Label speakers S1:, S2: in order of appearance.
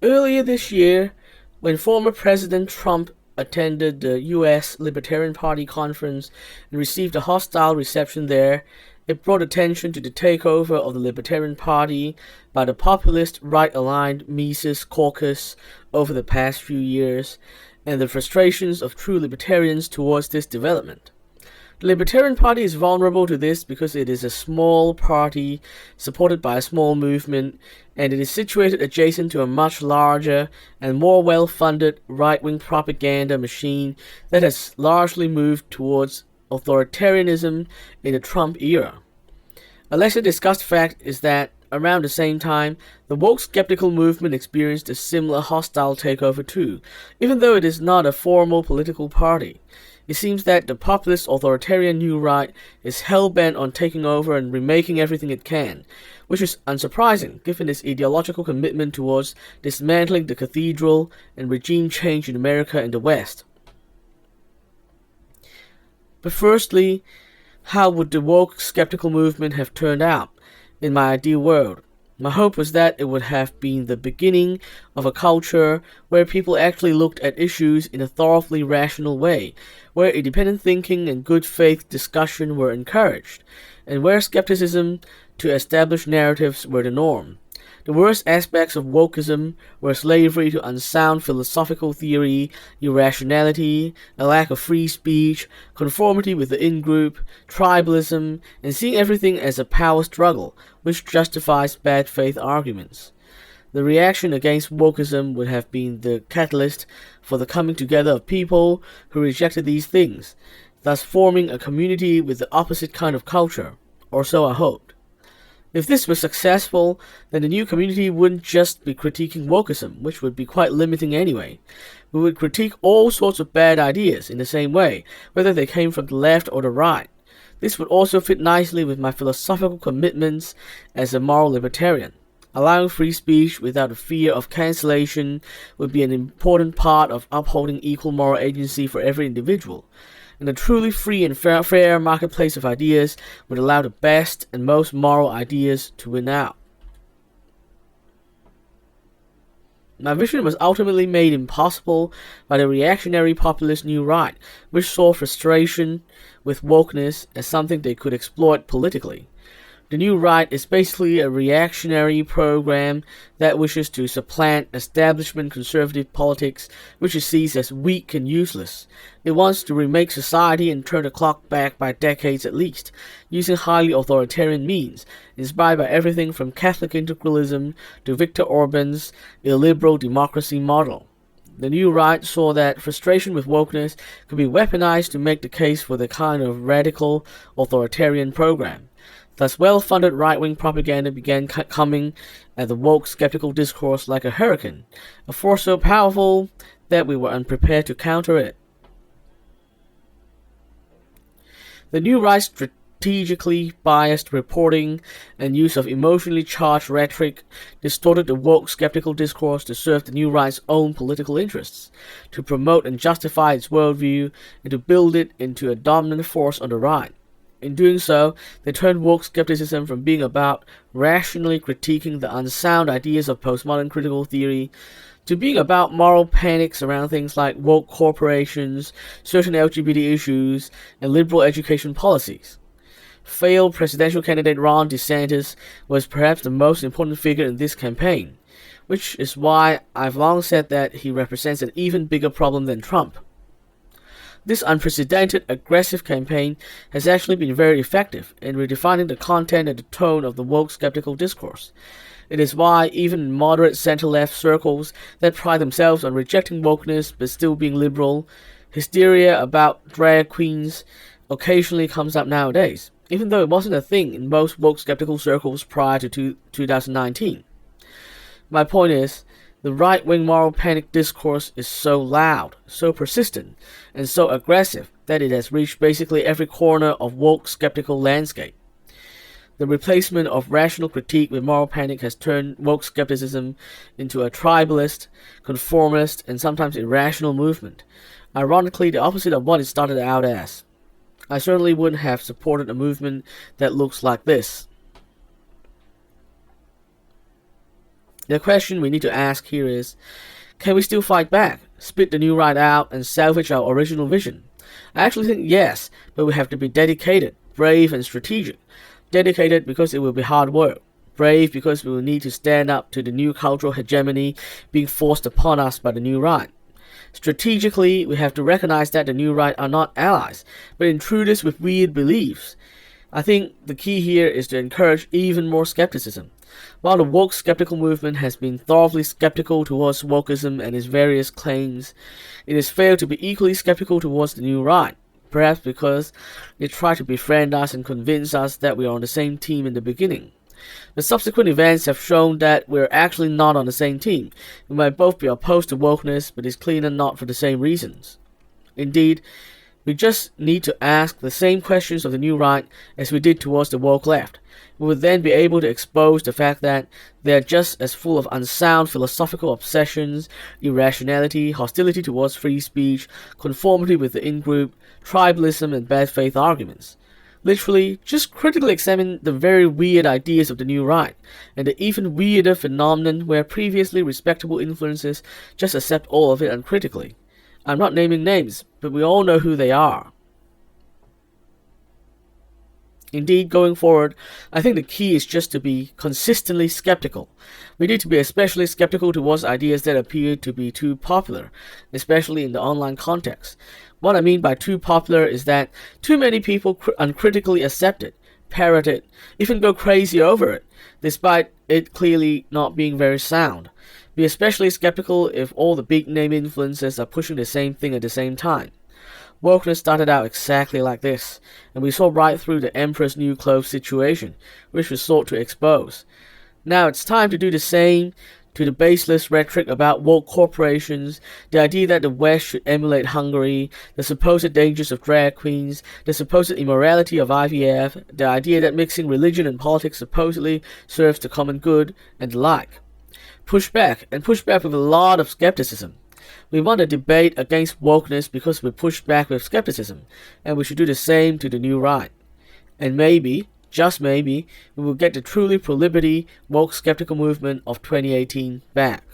S1: Earlier this year, when former President Trump attended the U.S. Libertarian Party conference and received a hostile reception there, it brought attention to the takeover of the Libertarian Party by the populist right-aligned Mises caucus over the past few years, and the frustrations of true libertarians towards this development. The Libertarian Party is vulnerable to this because it is a small party supported by a small movement, and it is situated adjacent to a much larger and more well-funded right-wing propaganda machine that has largely moved towards authoritarianism in the Trump era. A lesser discussed fact is that around the same time, the woke skeptical movement experienced a similar hostile takeover too, even though it is not a formal political party. It seems that the populist authoritarian New Right is hell-bent on taking over and remaking everything it can, which is unsurprising given its ideological commitment towards dismantling the cathedral and regime change in America and the West. But firstly, how would the woke skeptical movement have turned out in my ideal world? My hope was that it would have been the beginning of a culture where people actually looked at issues in a thoroughly rational way, where independent thinking and good faith discussion were encouraged, and where skepticism to established narratives were the norm. The worst aspects of wokeism were slavery to unsound philosophical theory, irrationality, a lack of free speech, conformity with the in-group, tribalism, and seeing everything as a power struggle, which justifies bad faith arguments. The reaction against wokeism would have been the catalyst for the coming together of people who rejected these things, thus forming a community with the opposite kind of culture, or so I hoped. If this was successful, then the new community wouldn't just be critiquing wokeism, which would be quite limiting anyway. We would critique all sorts of bad ideas in the same way, whether they came from the left or the right. This would also fit nicely with my philosophical commitments as a moral libertarian. Allowing free speech without a fear of cancellation would be an important part of upholding equal moral agency for every individual. And a truly free and fair marketplace of ideas would allow the best and most moral ideas to win out. My vision was ultimately made impossible by the reactionary populist New Right, which saw frustration with wokeness as something they could exploit politically. The New Right is basically a reactionary program that wishes to supplant establishment conservative politics, which it sees as weak and useless. It wants to remake society and turn the clock back by decades at least, using highly authoritarian means, inspired by everything from Catholic integralism to Viktor Orban's illiberal democracy model. The New Right saw that frustration with wokeness could be weaponized to make the case for the kind of radical authoritarian program. Thus, well-funded right-wing propaganda began coming at the woke skeptical discourse like a hurricane, a force so powerful that we were unprepared to counter it. The New Right's strategically biased reporting and use of emotionally charged rhetoric distorted the woke skeptical discourse to serve the New Right's own political interests, to promote and justify its worldview, and to build it into a dominant force on the right. In doing so, they turned woke skepticism from being about rationally critiquing the unsound ideas of postmodern critical theory to being about moral panics around things like woke corporations, certain LGBT issues, and liberal education policies. Failed presidential candidate Ron DeSantis was perhaps the most important figure in this campaign, which is why I've long said that he represents an even bigger problem than Trump. This unprecedented aggressive campaign has actually been very effective in redefining the content and the tone of the woke skeptical discourse. It is why even in moderate center-left circles that pride themselves on rejecting wokeness but still being liberal, hysteria about drag queens occasionally comes up nowadays, even though it wasn't a thing in most woke skeptical circles prior to 2019. My point is, the right-wing moral panic discourse is so loud, so persistent, and so aggressive that it has reached basically every corner of woke skeptical landscape. The replacement of rational critique with moral panic has turned woke skepticism into a tribalist, conformist, and sometimes irrational movement, ironically the opposite of what it started out as. I certainly wouldn't have supported a movement that looks like this. The question we need to ask here is, can we still fight back, spit the new right out, and salvage our original vision? I actually think yes, but we have to be dedicated, brave, and strategic. Dedicated because it will be hard work. Brave because we will need to stand up to the new cultural hegemony being forced upon us by the new right. Strategically, we have to recognize that the new right are not allies, but intruders with weird beliefs. I think the key here is to encourage even more skepticism. While the woke skeptical movement has been thoroughly skeptical towards wokeism and its various claims, it has failed to be equally skeptical towards the new right, perhaps because they try to befriend us and convince us that we are on the same team in the beginning. The subsequent events have shown that we're actually not on the same team. We might both be opposed to wokeness, but it's clearly not for the same reasons. Indeed, we just need to ask the same questions of the new right as we did towards the woke left. We would then be able to expose the fact that they are just as full of unsound philosophical obsessions, irrationality, hostility towards free speech, conformity with the in-group, tribalism, and bad faith arguments. Literally, just critically examine the very weird ideas of the new right, and the even weirder phenomenon where previously respectable influences just accept all of it uncritically. I'm not naming names, but we all know who they are. Indeed, going forward, I think the key is just to be consistently skeptical. We need to be especially skeptical towards ideas that appear to be too popular, especially in the online context. What I mean by too popular is that too many people uncritically accept it, parrot it, even go crazy over it, despite it clearly not being very sound. Be especially skeptical if all the big name influencers are pushing the same thing at the same time. Wokeness started out exactly like this, and we saw right through the Emperor's New Clothes situation, which we sought to expose. Now it's time to do the same to the baseless rhetoric about woke corporations, the idea that the West should emulate Hungary, the supposed dangers of drag queens, the supposed immorality of IVF, the idea that mixing religion and politics supposedly serves the common good, and the like. Push back with a lot of skepticism. We want to debate against wokeness because we push back with skepticism, and we should do the same to the new right. And maybe, just maybe, we will get the truly pro-liberty, woke skeptical movement of 2018 back.